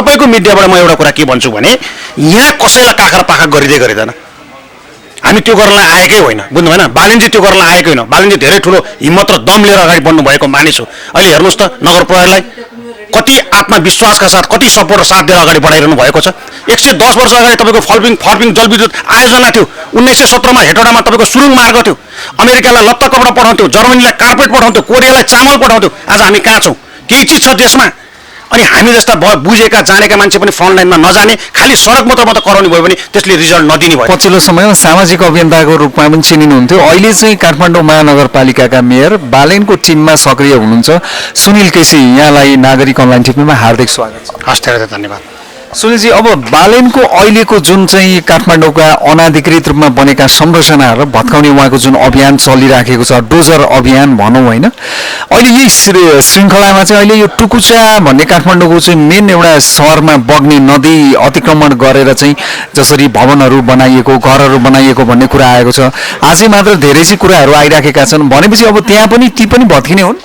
तपाईँको मिडियाबाट म एउटा कुरा के भन्छु भने यहाँ कसैलाई काखर पाखा गरिँदै गरिँदैन। हामी त्यो गर्नलाई आएकै होइन, बुझ्नु भएन? बालिनजी त्यो गर्नलाई आएकै होइन। बालिनजी धेरै ठुलो हिम्मत र दम लिएर अगाडि बढ्नु भएको मानिस हो। अहिले हेर्नुहोस् त नगर प्रहरीलाई कति आत्मविश्वासका साथ कति सपोर्ट र साथ दिएर अगाडि बढाइरहनु भएको छ। 110 वर्ष अगाडि तपाईँको फर्पिङ जलविद्युत आयोजना थियो। 1917 मा हेटौडामा तपाईँको सुरुङ मार्ग थियो। अमेरिकालाई लत्ता कपडा पठाउँथ्यो, जर्मनीलाई कार्पेट पठाउँथ्यो, कोरियालाई चामल पठाउँथ्यो। आज हामी कहाँ छौँ? केही चिज छ देशमा? अनि हामी जस्ता बुझेका जानेका मान्छे पनि फ्रन्ट लाइनमा नजाने, खालि सडक मात्र कराउने भयो भने त्यसले रिजल्ट नदिने भयो। पछिल्लो समयमा सामाजिक अभियन्ताको रूपमा पनि चिनिनुहुन्थ्यो। अहिले चाहिँ काठमाडौँ महानगरपालिकाका मेयर बालेनको टिममा सक्रिय हुनुहुन्छ सुनिल केसी। यहाँलाई नागरिक अनलाइन टिभीमा हार्दिक स्वागत छ। हस्, धेरै धन्यवाद। सुनिलजी, अब बालेनको अहिलेको जुन चाहिँ काठमाडौँका अनाधिकृत रूपमा बनेका संरचनाहरू भत्काउने उहाँको जुन अभियान चलिराखेको छ, डोजर अभियान भनौँ होइन, अहिले यही श्रृङ्खलामा चाहिँ अहिले यो टुकुचा भन्ने काठमाडौँको चाहिँ मेन एउटा सहरमा बग्ने नदी अतिक्रमण गरेर चाहिँ जसरी भवनहरू बनाइएको, घरहरू बनाइएको भन्ने कुरा आएको छ। आजै मात्र धेरै चाहिँ कुराहरू आइराखेका छन् भनेपछि अब त्यहाँ पनि ती पनि भत्किने हुन्?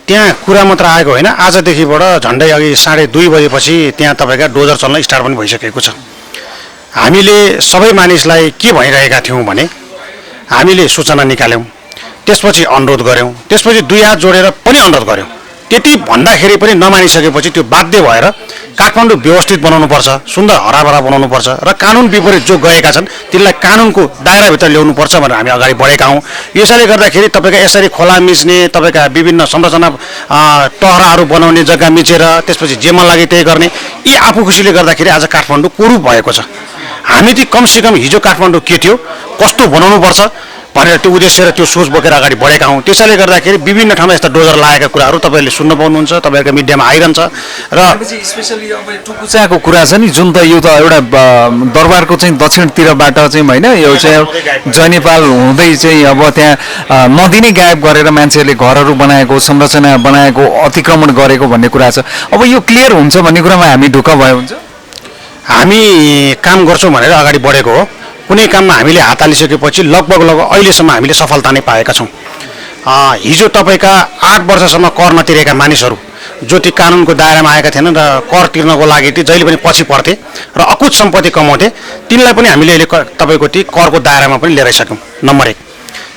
त्यहाँ कुरा मात्र आएको होइन, आजदेखिबाट झन्डै अघि 2:30 बजेपछि त्यहाँ तपाईँका डोजर चल्न स्टार्ट पनि भइसकेको छ। हामीले सबै मानिसलाई के भनिरहेका थियौँ भने हामीले सूचना निकाल्यौँ, त्यसपछि अनुरोध गऱ्यौँ, त्यसपछि 2 हात जोडेर पनि अनुरोध गऱ्यौँ। त्यति भन्दाखेरि पनि नमानिसकेपछि त्यो बाध्य भएर काठमाडौँ व्यवस्थित बनाउनुपर्छ, सुन्दर हराभरा बनाउनुपर्छ र कानुन विपरीत जो गएका छन् तिनलाई कानुनको दायराभित्र ल्याउनुपर्छ भनेर हामी अगाडि बढेका हौँ। यसैले गर्दाखेरि तपाईँका यसरी खोला मिच्ने, तपाईँका विभिन्न संरचना टहराहरू बनाउने जग्गा मिचेर त्यसपछि जे मन लागे त्यही गर्ने, यी आफू खुसीले गर्दाखेरि आज काठमाडौँ कुरूप भएको छ। हामी चाहिँ कमसेकम हिजो काठमाडौँ के थियो, कस्तो बनाउनुपर्छ भनेर त्यो उद्देश्य र त्यो सोच बोकेर अगाडि बढेका हौँ। त्यसैले गर्दाखेरि विभिन्न ठाउँमा यस्ता डोजर लागेका कुराहरू तपाईँहरूले सुन्न पाउनुहुन्छ, तपाईँहरूको मिडियामा आइरहन्छ। र स्पेसली अब टुकुचाको कुरा छ नि, जुन त यो त एउटा दरबारको चाहिँ दक्षिणतिरबाट चाहिँ होइन, यो चाहिँ जयनेपाल हुँदै चाहिँ अब त्यहाँ नदी नै गायब गरेर मान्छेहरूले घरहरू बनाएको, संरचना बनाएको, अतिक्रमण गरेको भन्ने कुरा छ। अब यो क्लियर हुन्छ भन्ने कुरामा हामी ढुक्क भयो हुन्छ? हामी काम गर्छौँ भनेर अगाडि बढेको हो। कुनै काममा हामीले हात हालिसकेपछि लगभग अहिलेसम्म हामीले सफलता नै पाएका छौँ। हिजो तपाईँका 8 वर्षसम्म कर नतिरेका मानिसहरू जो ती कानुनको दायरामा आएका थिएनन् र कर तिर्नको लागि ती जहिले पनि पछि पर्थे र अकुत सम्पत्ति कमाउँथे, तिनलाई पनि हामीले अहिले तपाईँको ती करको दायरामा पनि लिएर आइसक्यौँ। नम्बर 1,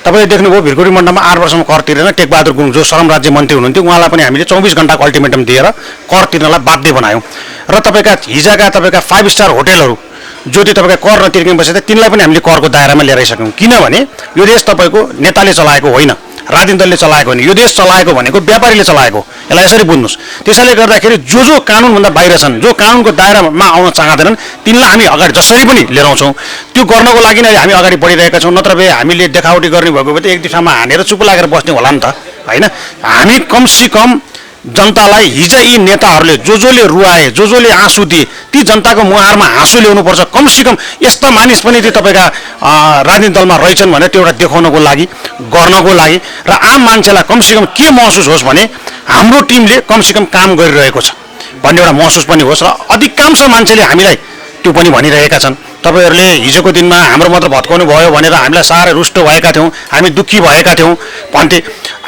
तपाईँले देख्नुभयो भिरकुटी मण्डलमा 8 वर्षमा कर तिरेन टेकबहादुर गुरुङ जो श्रम राज्य मन्त्री हुनुहुन्थ्यो, उहाँलाई पनि हामीले 24 घण्टाको अल्टिमेटम दिएर कर तिर्नलाई बाध्य बनायौँ। र तपाईँका हिजोका तपाईँका 5 स्टार होटेलहरू जो चाहिँ तपाईँका कर नतिर्किन बसेको थियो तिनलाई पनि हामीले करको दायरामा लिएर आइसक्यौँ। किनभने यो देश तपाईँको नेताले चलाएको होइन, राजनीतिक दलले चलाएको होइन, यो देश चलाएको भनेको व्यापारीले चलाएको, यसलाई यसरी बुझ्नुहोस्। त्यसैले गर्दाखेरि जो कानुनभन्दा बाहिर छन्, जो कानुनको दायरामा आउन चाहँदैनन् तिनलाई हामी अगाडि जसरी पनि लिएर आउँछौँ। त्यो गर्नको लागि नै हामी अगाडि बढिरहेका छौँ। नत्र भए हामीले देखावटी गर्ने भएको भए त एक दिशामा हानेर चुप लागेर बस्ने होला नि त होइन। हामी कमसेकम जनतालाई हिजो यी नेताहरूले जसले रुवाए, जसले आँसु दिए, ती जनताको मुहारमा हाँसो ल्याउनुपर्छ। कमसेकम यस्ता मानिस पनि ती तपाईँका राजनीतिक दलमा रहेछन् भनेर त्यो एउटा देखाउनको लागि, गर्नको लागि र आम मान्छेलाई कमसेकम के महसुस होस् भने हाम्रो टिमले कमसेकम काम गरिरहेको छ भन्ने एउटा महसुस पनि होस्। र अधिकांश मान्छेले हामीलाई त्यो पनि भनिरहेका छन्, तपाईँहरूले हिजोको दिनमा हाम्रो मात्र भत्काउनु भयो भनेर हामीलाई साह्रै रुष्ट भएका थियौँ, हामी दुःखी भएका थियौँ भन्थे।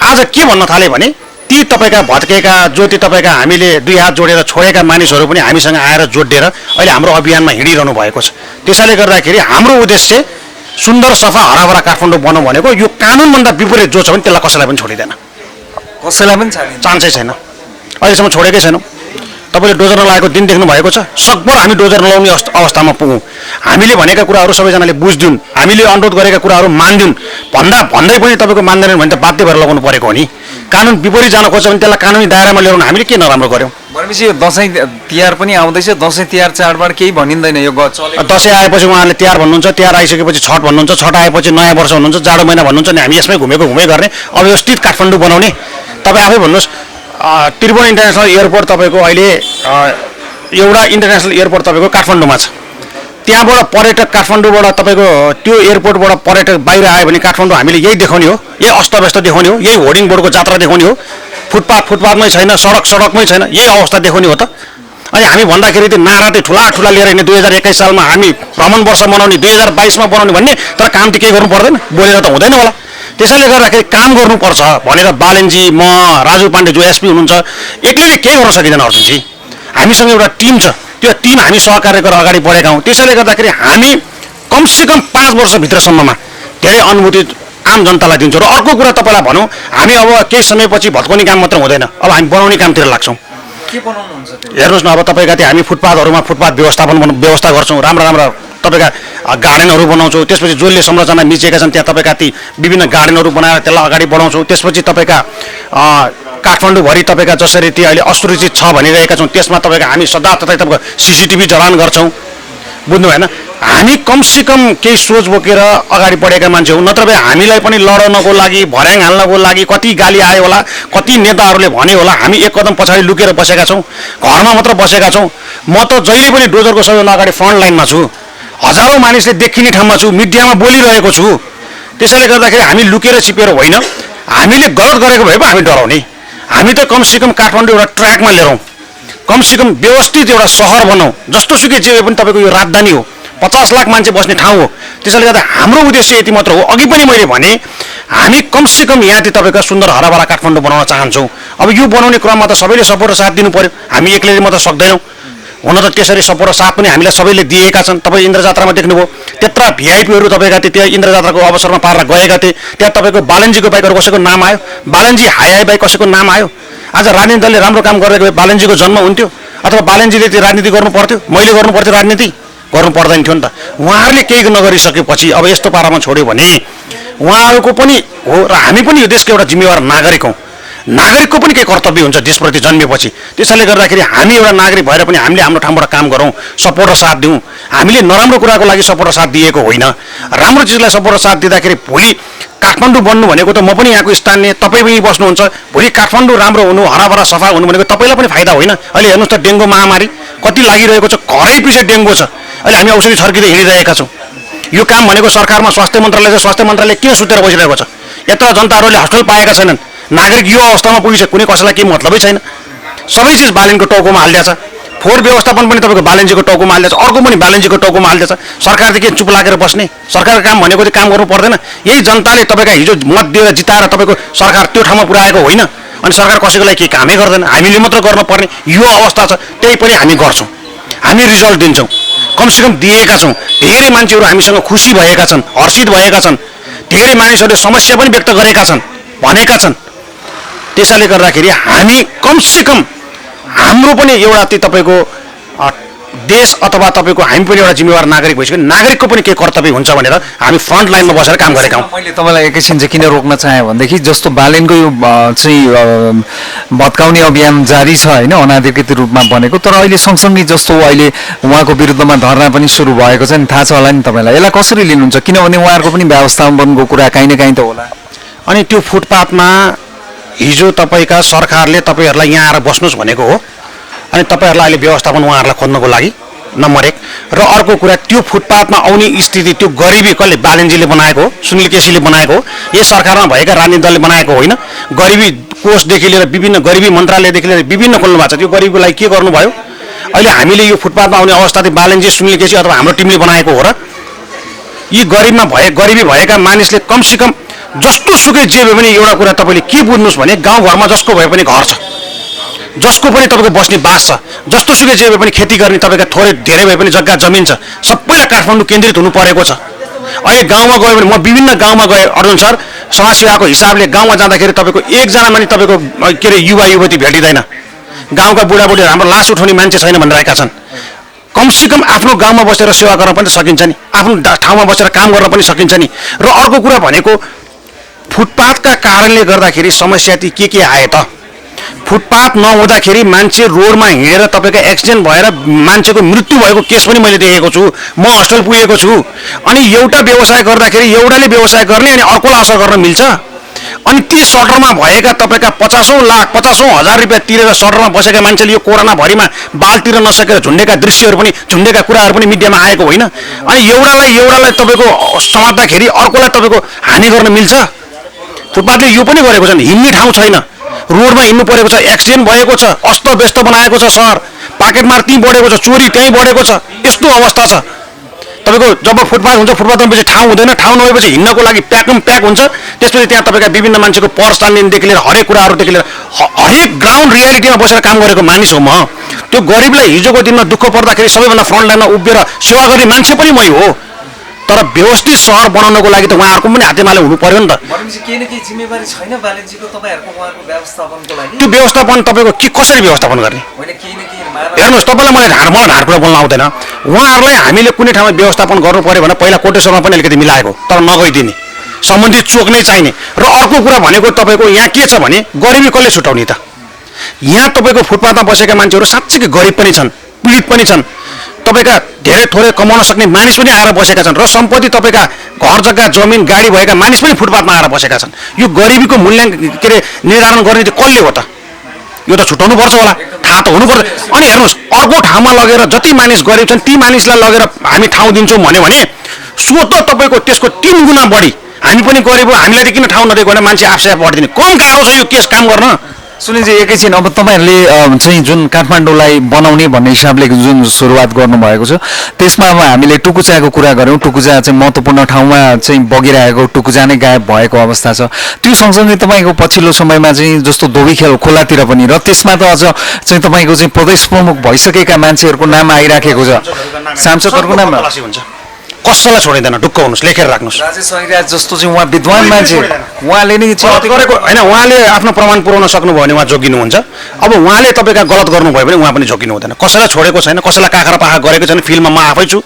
आज के भन्न थाले भने ती तपाईँका भत्केका जो ती तपाईँका हामीले 2 हात जोडेर छोडेका मानिसहरू पनि हामीसँग आएर जोडिएर अहिले हाम्रो अभियानमा हिँडिरहनु भएको छ। त्यसैले गर्दाखेरि हाम्रो उद्देश्य सुन्दर सफा हराभरा काठमाडौँ बनाउँ भनेको यो कानुनभन्दा विपरीत जो छ भने त्यसलाई कसैलाई पनि छोडिँदैन, कसैलाई पनि चान्सै छैन। अहिलेसम्म छोडेकै छैनौँ। तपाईँले डोजर नलागेको दिन देख्नु भएको छ। सकभर हामी डोजर नलाउने अवस्थामा पुगौँ। हामीले भनेका कुराहरू सबैजनाले बुझ्दिउन्, हामीले अनुरोध गरेका कुराहरू मान्दिउन् भन्दै पनि तपाईँको मान्दैनन् भने त बाध्य भएर लगाउनु परेको हो नि। कानुन विपरीत जान खोज्छ भने त्यसलाई कानुनी दायरामा ल्याउनु हामीले के नराम्रो गऱ्यौँ? भनेपछि यो दसैँ तिहार पनि आउँदैछ, दसैँ तिहार चाडबाड केही भनिँदैन? यो दसैँ आएपछि उहाँहरूले तिहार भन्नुहुन्छ, तिहार आइसकेपछि छठ भन्नुहुन्छ, छठ आएपछि नयाँ वर्ष भन्नुहुन्छ, जाडो महिना भन्नुहुन्छ, अनि हामी यसमै घुमै गर्ने अव्यवस्थित काठमाडौँ बनाउने। तपाईँ आफै भन्नुहोस्, त्रिभुवन इन्टरनेसनल एयरपोर्ट तपाईँको अहिले एउटा इन्टरनेसनल एयरपोर्ट तपाईँको काठमाडौँमा छ। त्यहाँबाट पर्यटक काठमाडौँबाट तपाईँको त्यो एयरपोर्टबाट पर्यटक बाहिर आयो भने काठमाडौँ हामीले यही देखाउने हो, यही अस्तव्यस्त देखाउने हो, यही होर्डिङ बोर्डको जात्रा देखाउने हो। फुटपाथमै छैन, सडकमै छैन, यही अवस्था देखाउने हो त। अनि हामी भन्दाखेरि त्यो नारा चाहिँ ठुला लिएर हिँड्ने 2021 सालमा हामी भ्रमण वर्ष मनाउने, 2022 मा बनाउने भन्ने, तर काम चाहिँ केही गर्नु पर्दैन, बोलेर त हुँदैन होला। त्यसैले गर्दाखेरि काम गर्नुपर्छ भनेर बालेनजी, म, राजु पाण्डे जो एसपी हुनुहुन्छ एक्लैले केही गर्न सकिँदैन अर्जुनजी। हामीसँग एउटा टिम छ, त्यो टिम हामी सहकार्य गरेर अगाडि बढेका हौँ। त्यसैले गर्दाखेरि हामी कमसेकम 5 वर्षभित्रसम्ममा धेरै अनुभूति आम जनतालाई दिन्छौँ। र अर्को कुरा तपाईँलाई भनौँ, हामी अब केही समयपछि भत्काउने काम मात्र हुँदैन, अब हामी बनाउने कामतिर लाग्छौँ। के बनाउनुहुन्छ त्यो? हेर्नुहोस् न, अब तपाईँका त्यहाँ हामी फुटपाथहरूमा फुटपाथ व्यवस्था गर्छौँ, राम्रा राम्रा तपाईँका गार्डनहरू बनाउँछौँ। त्यसपछि जसले संरचना मिचेका छन् त्यहाँ तपाईँका ती विभिन्न गार्डनहरू बनाएर त्यसलाई अगाडि बढाउँछौँ। त्यसपछि तपाईँका काठमाडौँभरि तपाईँका जसरी ती अहिले असुरक्षित छ भनिरहेका छौँ त्यसमा तपाईँका हामी सदा तपाईँको CCTV जडान गर्छौँ। बुझ्नु भएन? हामी कमसेकम केही सोच बोकेर अगाडि बढेका मान्छे हौँ, नत्र भए हामीलाई पनि लडाउनको लागि, भर्याङ हाल्नको लागि कति गाली आयो होला, कति नेताहरूले भने होला। हामी एक कदम पछाडि लुकेर बसेका छौँ, घरमा मात्र बसेका छौँ। म त जहिले पनि डोजरको सबैभन्दा अगाडि फ्रन्ट लाइनमा छु, हजारौँ मानिसले देखिने ठाउँमा छु, मिडियामा बोलिरहेको छु। त्यसैले गर्दाखेरि हामी लुकेर छिपेर होइन, हामीले गलत गरेको भए पो हामी डराउने। हामी त कमसेकम काठमाडौँ एउटा ट्र्याकमा लिएर कमसेकम व्यवस्थित एउटा सहर बनाऊ, जस्तोसुकै जे पनि तपाईँको यो राजधानी हो, 50 लाख मान्छे बस्ने ठाउँ हो। त्यसैले गर्दा हाम्रो उद्देश्य यति मात्र हो। अघि पनि मैले भने हामी कमसेकम यहाँ तपाईँको सुन्दर हराभरा काठमाडौँ बनाउन चाहन्छौँ। अब यो बनाउने क्रममा त सबैले सपोर्ट र साथ दिनु पर्यो, हामी एक्लैले मात्र सक्दैनौँ। हुन त त्यसरी सपोर्ट र साथ पनि हामीलाई सबैले दिएका छन्। तपाईँ इन्द्र जात्रामा देख्नुभयो, त्यत्रा भिआइपीहरू तपाईँका त्यहाँ इन्द्र जात्राको अवसरमा पारेर गएका थिए। त्यहाँ तपाईँको बालनजीको बाइकहरू कसैको नाम आयो, बालनजी हाई बाइक कसैको नाम आयो। आज राजनीति दलले राम्रो काम गरेको भए बालनजीको जन्म हुन्थ्यो, अथवा बालनजीले त्यो राजनीति गर्नु पर्थ्यो, मैले गर्नु पर्थ्यो, राजनीति गर्नु पर्दैन थियो नि त। उहाँहरूले केही नगरिसकेपछि अब यस्तो पारामा छोड्यो भने उहाँहरूको पनि हो र हामी पनि यो देशको एउटा जिम्मेवार नागरिक हौँ। नागरिकको पनि केही कर्तव्य हुन्छ देशप्रति जन्मेपछि। त्यसैले गर्दाखेरि हामी एउटा नागरिक भएर पनि हामीले हाम्रो ठाउँबाट काम गरौँ, सपोर्ट र साथ दिउँ। हामीले नराम्रो कुराको लागि सपोर्ट र साथ दिएको होइन, राम्रो चिजलाई सपोर्ट र साथ दिँदाखेरि भोलि काठमाडौँ बन्नु भनेको त म पनि यहाँको स्थानीय, तपाईँ पनि बस्नुहुन्छ, भोलि काठमाडौँ राम्रो हुनु, हराभरा सफा हुनु भनेको तपाईँलाई पनि फाइदा होइन। अहिले हेर्नुहोस् त डेङ्गु महामारी कति लागिरहेको छ, घरै पछि डेङ्गु छ, अहिले हामी औषधि छर्किँदै हिँडिरहेका छौँ। यो काम भनेको सरकारमा स्वास्थ्य मन्त्रालय किन सुतेर बसिरहेको छ? यत्र जनताहरूले हस्पिटल पाएका छैनन्, नागरिक यो अवस्थामा पुगिसक्यो, कुनै कसैलाई केही मतलबै छैन। सबै चिज बालनको टाउकोमा हालिदिएछ, फोहोर व्यवस्थापन पनि तपाईँको बालनजीको टाउकोमा हालिदिएछ, अर्को पनि बालनजीको टाउकोमा हालिदिएछ। सरकार चाहिँ के चुप लागेर बस्ने? सरकारको काम भनेको चाहिँ काम गर्नु पर्दैन? यही जनताले तपाईँका हिजो मत दिएर जिताएर तपाईँको सरकार त्यो ठाउँमा पुऱ्याएको होइन, अनि सरकार कसैको लागि केही कामै गर्दैन, हामीले मात्र गर्नुपर्ने यो अवस्था छ। त्यही पनि हामी गर्छौँ, हामी रिजल्ट दिन्छौँ, कमसेकम दिएका छौँ। धेरै मान्छेहरू हामीसँग खुसी भएका छन्, हर्षित भएका छन्, धेरै मानिसहरूले समस्या पनि व्यक्त गरेका छन्, भनेका छन्। त्यसैले गर्दाखेरि हामी कमसेकम हाम्रो पनि एउटा त्यो तपाईँको देश अथवा तपाईँको हामी पनि एउटा जिम्मेवार नागरिक भइसक्यो, नागरिकको पनि केही कर्तव्य हुन्छ भनेर हामी फ्रन्ट लाइनमा बसेर काम गरेका हौँ। मैले तपाईँलाई एकैछिन चाहिँ किन रोक्न चाहेँ भनेदेखि जस्तो बालेनको यो चाहिँ भत्काउने अभियान जारी छ होइन, अनाधिकृत रूपमा बनेको, तर अहिले सँगसँगै जस्तो अहिले उहाँको विरुद्धमा धरना पनि सुरु भएको छ नि, थाहा छ होला नि तपाईँलाई। यसलाई कसरी लिनुहुन्छ? किनभने उहाँहरूको पनि व्यवस्थापनको कुरा काहीँ न काहीँ त होला। अनि त्यो फुटपाथमा हिजो तपाईँका सरकारले तपाईँहरूलाई यहाँ आएर बस्नुहोस् भनेको हो, अनि तपाईँहरूलाई अहिले व्यवस्थापन उहाँहरूलाई खोज्नको लागि नम्बर 1। र अर्को कुरा, त्यो फुटपाथमा आउने स्थिति त्यो गरिबी कसले? बालनजीले बनाएको हो, सुनिल केसीले बनाएको हो, यही सरकारमा भएका राजनीतिक दलले बनाएको होइन। गरिबी कोषदेखि लिएर विभिन्न गरिबी मन्त्रालयदेखि लिएर विभिन्न खोल्नु भएको छ। त्यो गरिबीको लागि के गर्नुभयो? अहिले हामीले यो फुटपाथमा आउने अवस्था चाहिँ बालनजी, सुनिल केसी अथवा हाम्रो टिमले बनाएको हो र यी गरिबी भएका मानिसले कमसेकम जस्तोसुकै जे भए पनि एउटा कुरा तपाईँले के बुझ्नुहोस् भने गाउँघरमा जसको भए पनि घर छ, जसको पनि तपाईँको बस्ने बास छ, जस्तोसुकै जे भए पनि खेती गर्ने तपाईँका थोरै धेरै भए पनि जग्गा जमिन छ, सबैलाई काठमाडौँ केन्द्रित हुनु परेको छ। अहिले गाउँमा गयो भने म विभिन्न गाउँमा गएँ अर्जुन सर, समाजसेवाको हिसाबले गाउँमा जाँदाखेरि तपाईँको एकजना पनि तपाईँको के अरे युवा युवती भेटिँदैन, गाउँका बुढाबुढी हाम्रो लास उठाउने मान्छे छैन भनिरहेका छन्। कमसेकम आफ्नो गाउँमा बसेर सेवा गर्न पनि सकिन्छ नि, आफ्नो ठाउँमा बसेर काम गर्न पनि सकिन्छ नि। र अर्को कुरा भनेको फुटपाथका कारणले गर्दाखेरि समस्या ती के आए त? फुटपाथ नहुँदाखेरि मान्छे रोडमा हिँडेर तपाईँको एक्सिडेन्ट भएर मान्छेको मृत्यु भएको केस पनि मैले देखेको छु, म हस्पिटल पुगेको छु। अनि एउटा व्यवसाय गर्दाखेरि एउटाले व्यवसाय गर्ने अनि अर्कोलाई असर गर्न मिल्छ? अनि ती सटरमा भएका तपाईँका 50औं लाख 50औं हजार रुपियाँ तिरेर सटरमा बसेका मान्छेले यो कोरोनाभरिमा बाल तिर्न नसकेर झुन्डेका दृश्यहरू पनि, झुन्डेका कुराहरू पनि मिडियामा आएको होइन? अनि एउटालाई तपाईँको समात्दाखेरि अर्कोलाई तपाईँको हानि गर्न मिल्छ? फुटपाथले यो पनि गरेको छ नि, हिँड्ने ठाउँ छैन, रोडमा हिँड्नु परेको छ, एक्सिडेन्ट भएको छ, अस्तव्यस्त बनाएको छ सहर, पाकेटमार त्यहीँ बढेको छ, चोरी त्यहीँ बढेको छ, यस्तो अवस्था छ। तपाईँको जब फुटपाथ हुन्छ, फुटपाथमा पछि ठाउँ हुँदैन, ठाउँ नभएपछि हिँड्नको लागि प्याक हुन्छ। त्यसपछि त्यहाँ तपाईँका विभिन्न मान्छेको पर्स तान्नेदेखि लिएर हरेक कुराहरूदेखि लिएर हरेक ग्राउन्ड रियालिटीमा बसेर काम गरेको मानिस हो म। त्यो गरिबलाई हिजोको दिनमा दुःख पर्दाखेरि सबैभन्दा फ्रन्ट लाइनमा उभिएर सेवा गर्ने मान्छे पनि मै हो। तर व्यवस्थित सहर बनाउनको लागि त उहाँहरूको पनि हातेमालो हुनु पर्यो नि त। केही न केही जिम्मेवारी छैन बालेनजीको तपाईहरुको उहाँको व्यवस्थापनको लागि? त्यो व्यवस्थापन तपाईँको के कसरी व्यवस्थापन गर्ने? होइन केही न केही हेर्नुहोस्, तपाईँलाई मलाई ढाड कुरा बोल्न आउँदैन। उहाँहरूलाई हामीले कुनै ठाउँमा व्यवस्थापन गर्नु पर्यो भने पहिला कोटेश्वरमा पनि अलिकति मिलाएको, तर नगइदिने, सम्बन्धित चोक नै चाहिने। र अर्को कुरा भनेको तपाईँको यहाँ के छ भने गरिबी कसले छुटाउने त? यहाँ तपाईँको फुटपाथमा बसेका मान्छेहरू साँच्चै गरिब पनि छन्, पीडित पनि छन्, तपाईँका धेरै थोरै कमाउन सक्ने मानिस पनि आएर बसेका छन्, र सम्पत्ति तपाईँका घर जग्गा जमिन गाडी भएका मानिस पनि फुटपाथमा आएर बसेका छन्। यो गरिबीको मूल्याङ्कन के अरे निर्धारण गर्ने चाहिँ कसले हो त? यो त छुटाउनु पर्छ होला, थाहा त हुनुपर्छ। अनि हेर्नुहोस्, अर्को ठाउँमा लगेर जति मानिस गरिब छन् ती मानिसलाई लगेर हामी ठाउँ दिन्छौँ भन्यो भने स्वत तपाईँको त्यसको 3 गुणा बढी हामी पनि गरिब हो, हामीलाई त किन ठाउँ नदिएको भने मान्छे आफै बढिदिने। कम गाह्रो छ यो केस काम गर्न। सुनिलजी एकैछिन, अब तपाईँहरूले चाहिँ जुन काठमाडौँलाई बनाउने भन्ने हिसाबले जुन सुरुवात गर्नुभएको छ त्यसमा अब हामीले टुकुचाको कुरा गऱ्यौँ। टुकुचा चाहिँ महत्त्वपूर्ण ठाउँमा चाहिँ बगिरहेको, टुकुचा नै गायब भएको अवस्था छ। त्यो सँगसँगै तपाईँको पछिल्लो समयमा चाहिँ जस्तो धोबीखेल खोलातिर पनि, र त्यसमा त अझ चाहिँ तपाईँको चाहिँ प्रदेश प्रमुख भइसकेका मान्छेहरूको नाम आइराखेको छ, सांसदहरूको नाम हुन्छ। कसैलाई छोडिँदैन, ढुक्क हुनुहोस्, लेखेर राख्नुहोस्। राजेश ऐराज जस्तो चाहिँ उहाँ विद्वान मान्छे, उहाँले नै गरेको होइन, उहाँले आफ्नो प्रमाण पुर्याउन सक्नुभयो भने उहाँ जोगिनुहुन्छ। अब उहाँले तपाईँका गलत गर्नुभयो भने उहाँ पनि जोगिनु हुँदैन। कसैलाई छोडेको छैन, कसैलाई काखरा पाखा गरेको छैन। फिल्ममा म आफै छु,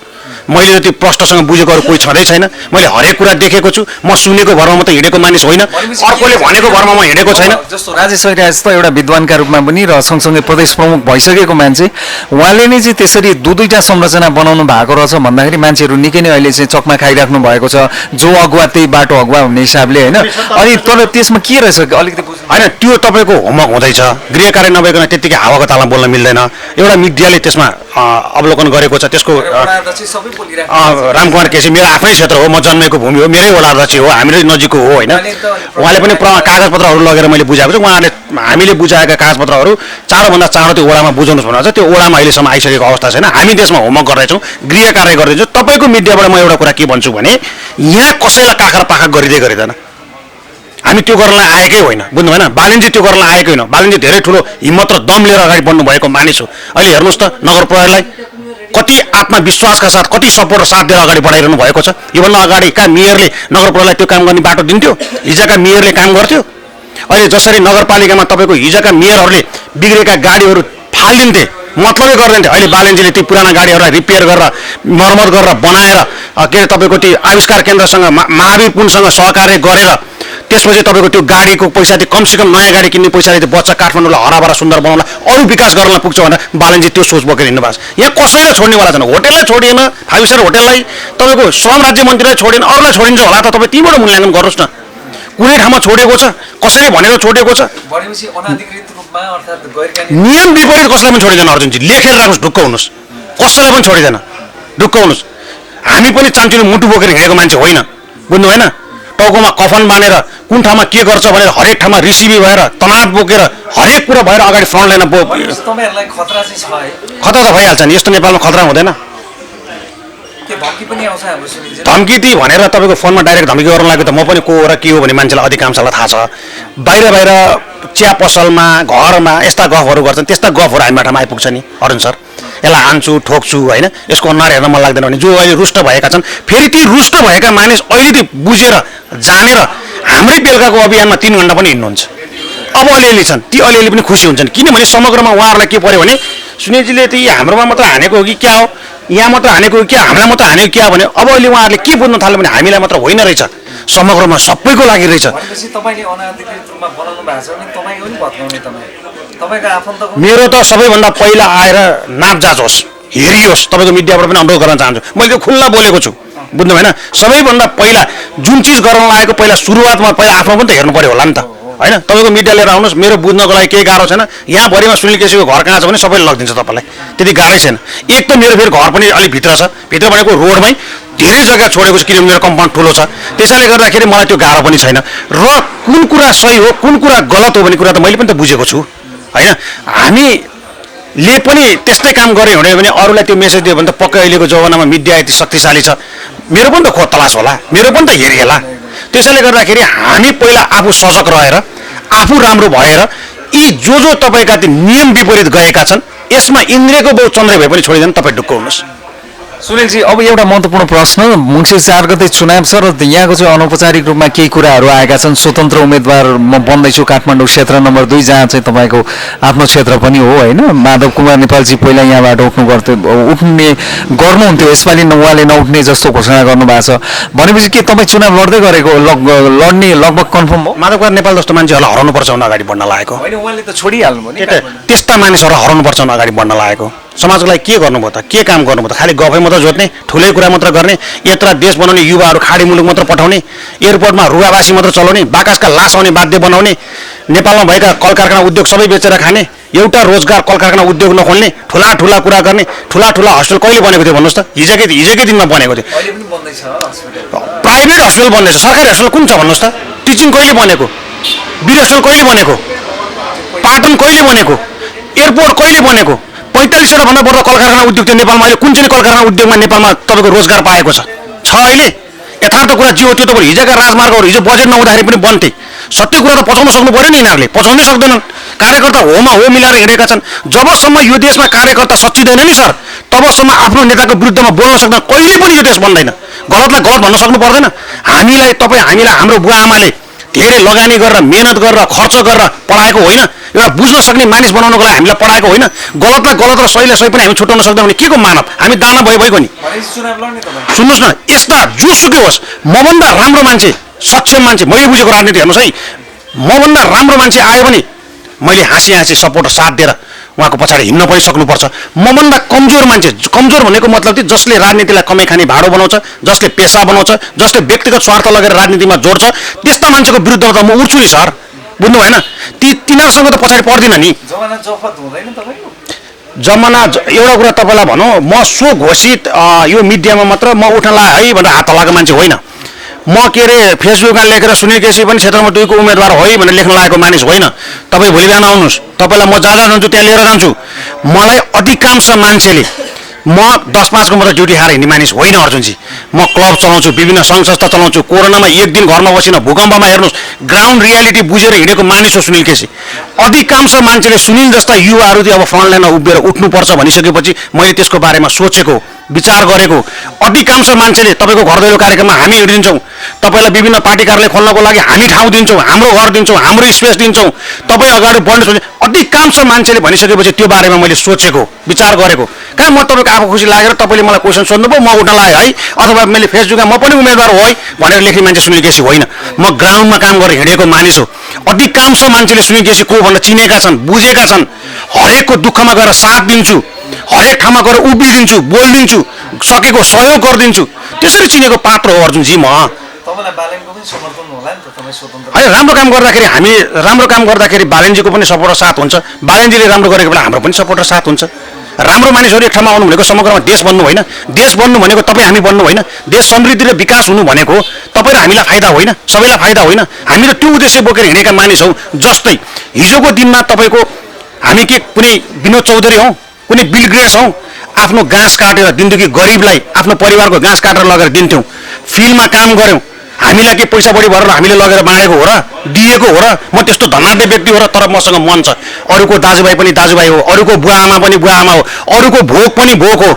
मैले जति प्रष्टसँग बुझेकोहरू कोही छँदै छैन। मैले हरेक कुरा देखेको छु। म सुनेको भरमा मात्रै हिँडेको मानिस होइन, अर्कोले भनेको भरमा म हिँडेको छैन। जस्तो राजेश ऐराज त एउटा विद्वानका रूपमा पनि र सँगसँगै प्रदेश प्रमुख भइसकेको मान्छे, उहाँले नै चाहिँ त्यसरी दुईटा संरचना बनाउनु भएको रहेछ भन्दाखेरि मान्छेहरू निकै नै अहिले चाहिँ चकमा खाइराख्नु भएको छ। जो अगुवा त्यही बाटो अगुवा भन्ने हिसाबले, होइन? अनि तर त्यसमा के रहेछ अलिकति होइन, त्यो तपाईँको होमवर्क हुँदैछ। गृह कार्य नभइकन त्यत्तिकै हावाको तालमा बोल्न मिल्दैन। एउटा मिडियाले त्यसमा अवलोकन गरेको छ। त्यसको रामकुमार केसी मेरो आफ्नै क्षेत्र हो, म जन्मेको भूमि हो, मेरै वडा अध्यक्ष हो, हामीरै नजिकको हो, होइन? उहाँले पनि कागजपत्रहरू लगेर मैले बुझाएको छु। उहाँले हामीले बुझाएका कागजपत्रहरू चाँडोभन्दा चाँडो त्यो ओडामा बुझाउनुहोस् भनेर चाहिँ त्यो ओडामा अहिलेसम्म आइसकेको अवस्था छैन। हामी त्यसमा होमवर्क गर्दैछौँ, गृह कार्य गर्दैछौँ। तपाईँको मिडियाबाट म एउटा कुरा के भन्छु भने यहाँ कसैलाई काखरा पाखा गरिँदैन। हामी त्यो गर्नलाई आएकै होइन, बुझ्नु भएन? बालेनजी त्यो गर्न आएकै होइन। बालेनजी धेरै ठुलो हिम्मत र दम लिएर अगाडि बढ्नु भएको मानिस हो। अहिले हेर्नुहोस् त, नगर प्रहरीलाई कति आत्मविश्वासका साथ, कति सपोर्ट र साथ दिएर अगाडि बढाइरहनु भएको छ। योभन्दा अगाडिका मेयरले नगर प्रहरीलाई त्यो काम गर्ने बाटो दिन्थ्यो? हिजोका मेयरले काम गर्थ्यो? अहिले जसरी नगरपालिकामा तपाईँको हिजोका मेयरहरूले बिग्रेका गाडीहरू फालिदिन्थे, मतलबै गर्दैन थियो, अहिले बालेनजीले ती पुराना गाडीहरूलाई रिपेयर गरेर, मर्मत गरेर, बनाएर के अरे तपाईँको त्यो आविष्कार केन्द्रसँग महावीर पुनसँग सहकार्य गरेर त्यसपछि तपाईँको त्यो गाडीको पैसा चाहिँ कमसेकम नयाँ गाडी किन्ने पैसाले चाहिँ बच्चा काठमाडौँलाई हराभरा सुन्दर बनाउनलाई, अरू विकास गर्नलाई पुग्छ भनेर बालेनजी त्यो सोच बोकेर हिँड्नु भएको छ। यहाँ कसैलाई छोड्नेवाला छैन। होटेललाई छोडिएन, 5 स्टार होटेललाई, तपाईँको श्रम राज्य मन्त्रीलाई छोडिएन, अरूलाई छोडिन्छ होला त? तपाईँ तीबाट मूल्याङ्कन गर्नुहोस् न। कुनै ठाउँमा छोडेको छ, कसैले भनेर छोडेको छ? नियम विपरीत कसैलाई पनि छोडिँदैन अर्जुनजी, लेखेर राख्नुहोस्, ढुक्क हुनुहोस्। कसैलाई पनि छोडिँदैन, ढुक्क हुनुहोस्। हामी पनि चान्चुले मुटु बोकेर हिँडेको मान्छे होइन, बुझ्नु भएन? टाउकोमा कफन बाँधेर कुन ठाउँमा के गर्छ भनेर हरेक ठाउँमा रिसिभी भएर तनाव बोकेर हरेक कुरा भएर अगाडि फ्रन्ट लाइनमा खतरा त भइहाल्छ नि। यस्तो नेपालमा खतरा हुँदैन। धम्की ती भनेर तपाईँको फोनमा डाइरेक्ट धम्की गर्न लाग्यो त म पनि को हो र के हो भन्ने मान्छेलाई अधिकांशलाई थाहा छ। बाहिर चिया पसलमा, घरमा यस्ता गफहरू गर्छन्, त्यस्ता गफहरू हामी ठाउँमा आइपुग्छ नि अरुण सर। यसलाई हान्छु, ठोक्छु, होइन? यसको अनुहार हेर्न मन लाग्दैन भने जो अहिले रुष्ट भएका छन्, फेरि ती रुष्ट भएका मानिस अहिले ती बुझेर जानेर हाम्रै बेलुकाको अभियानमा 3 घण्टा पनि हिँड्नुहुन्छ। अब अलिअलि छन्, ती अलिअलि पनि खुसी हुन्छन्। किनभने समग्रमा उहाँहरूलाई के पर्यो भने सुनिलजीले ती हाम्रोमा मात्र हानेको हो कि क्या हो, यहाँ मात्र हानेको हो क्या, हामीलाई मात्र हानेको क्या भने अब अहिले उहाँहरूले के बुझ्न थाल्यो भने हामीलाई मात्र होइन रहेछ, समग्रमा सबैको लागि रहेछ। मेरो त सबैभन्दा पहिला आएर नापजाँच होस्, हेरियोस्। तपाईँको मिडियाबाट पनि अनुरोध गर्न चाहन्छु, मैले त्यो खुल्ला बोलेको छु, बुझ्नु भएन? सबैभन्दा पहिला जुन चिज गर्न लागेको पहिला सुरुवातमा पहिला आफ्नो पनि त हेर्नु पर्यो होला नि त, होइन? तपाईँको मिडिया लिएर आउनुहोस्, मेरो बुझ्नको लागि केही गाह्रो छैन। यहाँ भरिमा सुनिल केसीको घर कहाँ छ भने सबैले लगिदिन्छ तपाईँलाई, त्यति गाह्रै छैन। एक त मेरो फेरि घर पनि अलिक भित्र छ, भित्र भनेको रोडमै धेरै जग्गा छोडेको छ, किनभने मेरो कम्पाउन्ड ठुलो छ। त्यसैले गर्दाखेरि मलाई त्यो गाह्रो पनि छैन। र कुन कुरा सही हो, कुन कुरा गलत हो भन्ने कुरा त मैले पनि त बुझेको छु, होइन? हामीले पनि त्यस्तै काम गऱ्यो भने अरूलाई त्यो मेसेज दियो भने त पक्कै अहिलेको जमानामा मिडिया यति शक्तिशाली छ, मेरो पनि त खोज तलास होला, मेरो पनि त हेरिएला। त्यसैले गर्दाखेरि हामी पहिला आफू सजग रहेर, आफू राम्रो भएर यी जो तपाईँका ती नियम विपरीत गएका छन् यसमा इन्द्रेको बाउ चन्द्र भए पनि छोडिँदैन, तपाईँ ढुक्क हुनुहोस्। सुनिलजी, अब एउटा महत्त्वपूर्ण प्रश्न, मङ्सिर 4 गते चुनाव छ र यहाँको चाहिँ अनौपचारिक रूपमा केही कुराहरू आएका छन्। स्वतन्त्र उम्मेदवार म बन्दैछु काठमाडौँ क्षेत्र नम्बर 2, जहाँ चाहिँ तपाईँको आफ्नो क्षेत्र पनि हो होइन। माधव कुमार नेपालजी पहिला यहाँबाट उठ्ने गर्नुहुन्थ्यो, यसपालि उहाँले नउठ्ने जस्तो घोषणा गर्नुभएको छ। भनेपछि के तपाईँ चुनाव लड्दै गरेको लड्ने लगभग कन्फर्म हो? माधव कुमार नेपाल जस्तो मान्छेहरूलाई हराउनुपर्छ भने अगाडि बढ्न लागेको होइन, उहाँले त छोडिहाल्नु नि। त्यस्ता मानिसहरूलाई हराउनुपर्छ भने अगाडि बढ्न लागेको। समाजको लागि के गर्नुभयो त, के काम गर्नुभयो त? खालि गफै मात्र जोत्ने, ठुलै कुरा मात्र गर्ने, यत्र देश बनाउने, युवाहरू खाडी मुलुक मात्र पठाउने, एयरपोर्टमा रुवावासी मात्र चलाउने, बाकसका लास आउने बाध्य बनाउने, नेपालमा भएका कल कारखाना उद्योग सबै बेचेर खाने, एउटा रोजगार कल कारखाना उद्योग नखोल्ने, ठुला ठुला कुरा गर्ने, ठुला ठुला हस्पिटल कहिले बनेको थियो भन्नुहोस् त? हिजोकै दिनमा बनेको थियो। प्राइभेट हस्पिटल बन्दैछ, सरकारी हस्पिटल कुन छ भन्नुहोस् त? टिचिङ कहिले बनेको? वीर हस्पिटल कहिले बनेको? पाटन कहिले बनेको? एयरपोर्ट कहिले बनेको? 45वटा भन्दा बढ्दो कल कारखाना उद्योग थियो नेपालमा। अहिले कुन चाहिँ कल कारखाना उद्योगमा नेपालमा तपाईँको रोजगार पाएको छ अहिले? यथार्थ कुरा जे हो त्यो तपाईँ हिजोका राजमार्गहरू हिजो बजेट नहुँदाखेरि पनि बन्थे। सत्य कुरा त पचाउन सक्नु पऱ्यो नि, यिनीहरूले पचाउनै सक्दैनन्। कार्यकर्ता होमा हो मिलाएर हिँडेका छन्। जबसम्म यो देशमा कार्यकर्ता सच्चिँदैन नि सर, तबसम्म आफ्नो नेताको विरुद्धमा बोल्न सक्दैन। कहिले पनि यो देश बन्दैन। गलतलाई गलत भन्न सक्नु पर्दैन। हामीलाई हाम्रो बुवा आमाले धेरै लगानी गरेर, मेहनत गरेर, खर्च गरेर पढाएको होइन। एउटा बुझ्न सक्ने मानिस बनाउनको लागि हामीलाई पढाएको होइन। गलतलाई गलत र सहीलाई सही पनि हामी छुट्याउन सक्दैनौँ भने के को मानव? हामी दाना भइगयो नि। सुन्नुहोस् न, यस्ता जोसुकै होस्, मभन्दा राम्रो मान्छे, सक्षम मान्छे, मैले बुझेको राजनीति हेर्नुहोस् है, मभन्दा राम्रो मान्छे आयो भने मैले हाँसी सपोर्ट साथ दिएर उहाँको पछाडि हिँड्न पनि सक्नुपर्छ। मभन्दा कमजोर मान्छे, कमजोर भनेको मतलब चाहिँ जसले राजनीतिलाई कमाइ खाने भाडो बनाउँछ, जसले पेसा बनाउँछ, जसले व्यक्तिगत स्वार्थ लगेर राजनीतिमा जोड्छ, त्यस्ता मान्छेको विरुद्धमा त म उठ्छु नि सर। बुझ्नु भएन? तिनीहरूसँग त पछाडि पर्दिनँ नि। जमाना एउटा कुरा तपाईँलाई भनौँ, म सो घोषित यो मिडियामा मात्र म उठ्न लाग्यो है भनेर हात हल्लाएको मान्छे होइन। म के अरे फेसबुकमा लेखेर सुनिल केसी पनि क्षेत्र नम्बर 2 को उम्मेदवार हो भनेर लेख्न लागेको मानिस होइन। तपाईँ भोलि बिहान आउनुहोस्, तपाईँलाई म जहाँ जान्छु त्यहाँ लिएर जान्छु। मलाई अधिकांश मान्छेले, म 10-5 को मात्र ड्युटी खाएर हिँड्ने मानिस होइन अर्जुनजी। म क्लब चलाउँछु, विभिन्न सङ्घ संस्था चलाउँछु, कोरोनामा एक दिन घरमा बसिन, भूकम्पमा हेर्नुहोस्, ग्राउन्ड रियालिटी बुझेर हिँडेको मानिस हो सुनिल केसी। अधिकांश मान्छेले सुनिल जस्ता युवाहरू चाहिँ अब फ्रन्टलाइनमा उभिएर उठ्नुपर्छ भनिसकेपछि मैले त्यसको बारेमा सोचेको, विचार गरेको। अधिकांश मान्छेले तपाईँको घर दैलो कार्यक्रममा हामी हिँडिदिन्छौँ, तपाईँलाई विभिन्न पार्टी कार्यालय खोल्नको लागि हामी ठाउँ दिन्छौँ, हाम्रो घर दिन्छौँ, हाम्रो स्पेस दिन्छौँ, तपाईँ अगाडि बढ्नु सोच्ने अधिकांश मान्छेले भनिसकेपछि त्यो बारेमा मैले सोचेको, विचार गरेको। कहाँ म तपाईँको आफू खुसी लागेर तपाईँले मलाई क्वेसन सोध्नुभयो, म उठ्न लाग्यो है, अथवा मैले फेसबुकमा म पनि उम्मेदवार हो है भनेर लेख्ने मान्छे सुनिल केसी होइन। म ग्राउन्डमा काम गरेर हिँडेको मानिस हो। अधिकांश मान्छेले सुनिल केसी को भनेर चिनेका छन्, बुझेका छन्। हरेकको दुःखमा गएर साथ दिन्छु, हरेक ठाउँमा गएर उभिदिन्छु, बोलिदिन्छु, सकेको सहयोग गरिदिन्छु। त्यसरी चिनेको पात्र हो अर्जुनजी म। है, राम्रो काम गर्दाखेरि हामी राम्रो काम गर्दाखेरि बालेनजीको पनि सपोर्ट र साथ हुन्छ, बालेनजीले राम्रो गरेको बेला हाम्रो पनि सपोर्ट र साथ हुन्छ। राम्रो मानिसहरू एक ठाउँमा आउनु भनेको समग्रमा देश बन्नु होइन, देश बन्नु भनेको तपाईँ हामी बन्नु होइन, देश समृद्धि र विकास हुनु भनेको तपाईँ र हामीलाई फाइदा होइन, सबैलाई फाइदा होइन। हामी त त्यो उद्देश्य बोकेर हिँडेका मानिस हौ। जस्तै हिजोको दिनमा तपाईँको हामी के कुनै विनोद चौधरी हौँ, कुनै बिल गेट्स हौँ? आफ्नो घाँस काटेर दिनदेखि गरिबलाई आफ्नो परिवारको घाँस काटेर लगेर दिन्थ्यौँ। फिल्डमा काम गऱ्यौँ, हामीलाई के पैसा बढी भरेर हामीले लगेर बाँडेको हो र, दिएको हो र? म त्यस्तो धनाढ्य व्यक्ति हो र, तर मसँग मन छ। अरूको दाजुभाइ पनि दाजुभाइ हो, अरूको बुवा आमा पनि बुवा आमा हो, अरूको भोग पनि भोग हो।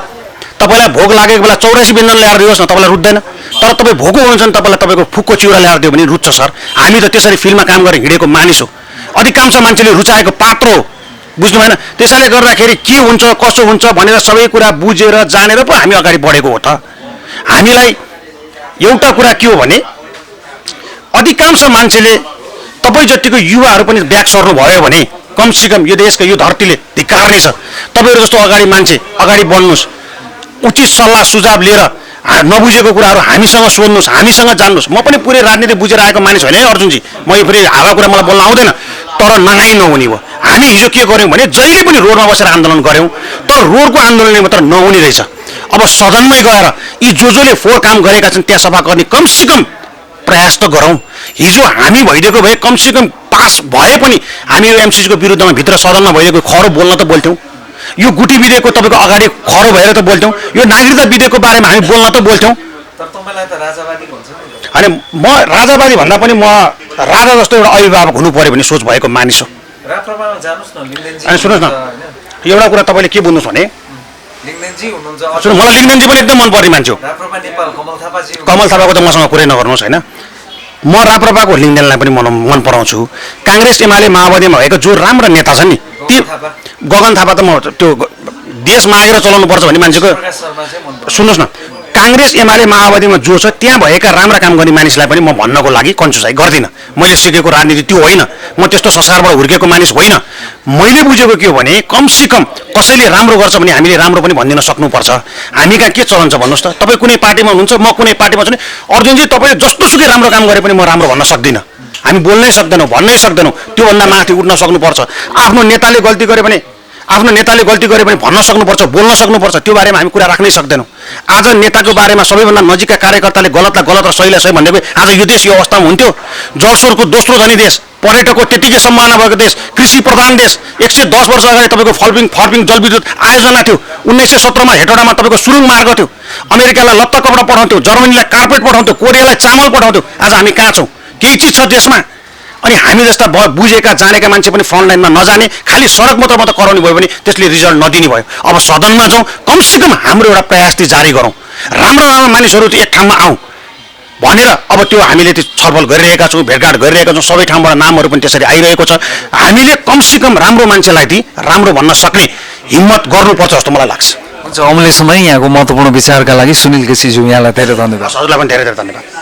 तपाईँलाई भोग लागेको बेला 84 व्यञ्जन ल्याएर दिनुहोस् न, तपाईँलाई रुच्दैन। तर तपाईँ भोको हुनुहुन्छ भने तपाईँलाई तपाईँको फुक्को चिउरा ल्याएर दियो भने रुच्छ सर। हामी त त्यसरी फिल्डमा काम गरेर हिँडेको मानिस हो। अधिकांश मान्छेले रुचाएको पात्र हो। बुझ्नु भएन? त्यसैले गर्दाखेरि के हुन्छ कसो हुन्छ भनेर सबै कुरा बुझेर जानेर पो हामी अगाडि बढेको हो त। हामीलाई एउटा कुरा के हो भने अधिकांश मान्छेले तपाईँ जतिको युवाहरू पनि ब्याक सर्नु भयो भने कमसेकम यो देशको यो धरतीले धिक्कार्ने छ। तपाईँहरू जस्तो अगाडि मान्छे अगाडि बढ्नुहोस्, उचित सल्लाह सुझाव लिएर नबुझेको कुराहरू हामीसँग सोध्नुहोस्, हामीसँग जान्नुहोस्। म पनि पुरै राजनीति बुझेर आएको मानिस होइन है अर्जुनजी। म यो फेरि हावा कुरा मलाई बोल्न आउँदैन, तर नहाइ नहुने हो। हामी हिजो के गर्यौँ भने जहिले पनि रोडमा बसेर आन्दोलन गऱ्यौँ, तर रोडको आन्दोलनले मात्र नहुने रहेछ। अब सदनमै गएर यी जसले फोहोर काम गरेका छन् त्यहाँ सफा गर्ने कमसेकम प्रयास त गरौँ। हिजो हामी भइदिएको भए कमसेकम पास भए पनि हामी यो एमसिसीको विरुद्धमा भित्र सदनमा भइदिएको खरो बोल्न त बोल्थ्यौँ। यो गुटी विधेयकको तपाईँको अगाडि खरो भएर त बोल्थ्यौँ। यो नागरिकता विधेयकको बारेमा हामी बोल्न त बोल्थ्यौँ। अनि म राजावादी भन्दा पनि म राजा जस्तो एउटा अभिभावक हुनु पर्यो भन्ने सोच भएको मानिस हो। अनि सुन्नुहोस् न, एउटा कुरा तपाईँले के बुझ्नुहोस् भने सुन्नु मलाई लिङ्गदेनजी पनि एकदम मनपर्ने मान्छे हो कमल थापाको त मसँग कुरै नगर्नुहोस् होइन म राप्रपाको लिङ्गदेनलाई पनि मन पराउँछु काङ्ग्रेस एमाले माओवादीमा भएको जो राम्रा नेता छन् नि ती गगन थापा त म त्यो देश मागेर चलाउनु पर्छ भन्ने मान्छेको सुन्नुहोस् न काङ्ग्रेस एमाले माओवादीमा जो छ त्यहाँ भएका राम्रा काम गर्ने मानिसलाई पनि म भन्नको लागि कन्जुसाइ गर्दिनँ मैले सिकेको राजनीति त्यो होइन म त्यस्तो संस्कारबाट हुर्केको मानिस होइन मैले बुझेको के हो भने कमसेकम कसैले राम्रो गर्छ भने हामीले राम्रो पनि भनिदिन सक्नुपर्छ हामी कहाँ के चलन छ भन्नुहोस् त तपाईँ कुनै पार्टीमा हुनुहुन्छ म कुनै पार्टीमा छु नि अर्जुनजी तपाईँले जस्तोसुकै राम्रो काम गरे पनि म राम्रो भन्न सक्दिनँ हामी बोल्नै सक्दैनौँ भन्नै सक्दैनौँ त्योभन्दा माथि उठ्न सक्नुपर्छ आफ्नो नेताले गल्ती गरे भने भन्न सक्नुपर्छ बोल्न सक्नुपर्छ त्यो बारेमा हामी कुरा राख्नै सक्दैनौँ आज नेताको बारेमा सबैभन्दा नजिकका कार्यकर्ताले गलतलाई गलत र सहीलाई सही भन्दै आज यो देश यो अवस्थामा हुन्थ्यो जलस्रोतको दोस्रो धनी देश पर्यटकको त्यतिकै सम्भावना भएको देश कृषि प्रधान देश 110 वर्ष अगाडि तपाईँको फर्पिङ जलविद्युत आयोजना थियो 1917 मा हेटौडामा तपाईँको सुरुङ मार्ग थियो अमेरिकालाई लत्ता कपडा पठाउँथ्यो जर्मनीलाई कार्पेट पठाउँथ्यो कोरियालाई चामल पठाउँथ्यो आज हामी कहाँ छौँ केही चिज छ देशमा अनि हामी जस्ता बुझेका जानेका मान्छे पनि फ्रन्ट लाइनमा नजाने खालि सडक मात्र कराउने भयो भने त्यसले रिजल्ट नदिने भयो अब सदनमा जाउँ कमसेकम हाम्रो एउटा प्रयास चाहिँ जारी गरौँ राम्रो मानिसहरू एक ठाउँमा आउँ भनेर अब त्यो हामीले त्यो छलफल गरिरहेका छौँ भेटघाट गरिरहेका छौँ सबै ठाउँबाट नामहरू पनि त्यसरी आइरहेको छ हामीले कमसेकम राम्रो मान्छेलाई ती राम्रो भन्न सक्ने हिम्मत गर्नुपर्छ जस्तो मलाई लाग्छ हुन्छ अमलेश समय यहाँको महत्त्वपूर्ण विचारका लागि सुनिल केसीज्यू यहाँलाई धेरै धन्यवाद हजुरलाई पनि धेरै धेरै धन्यवाद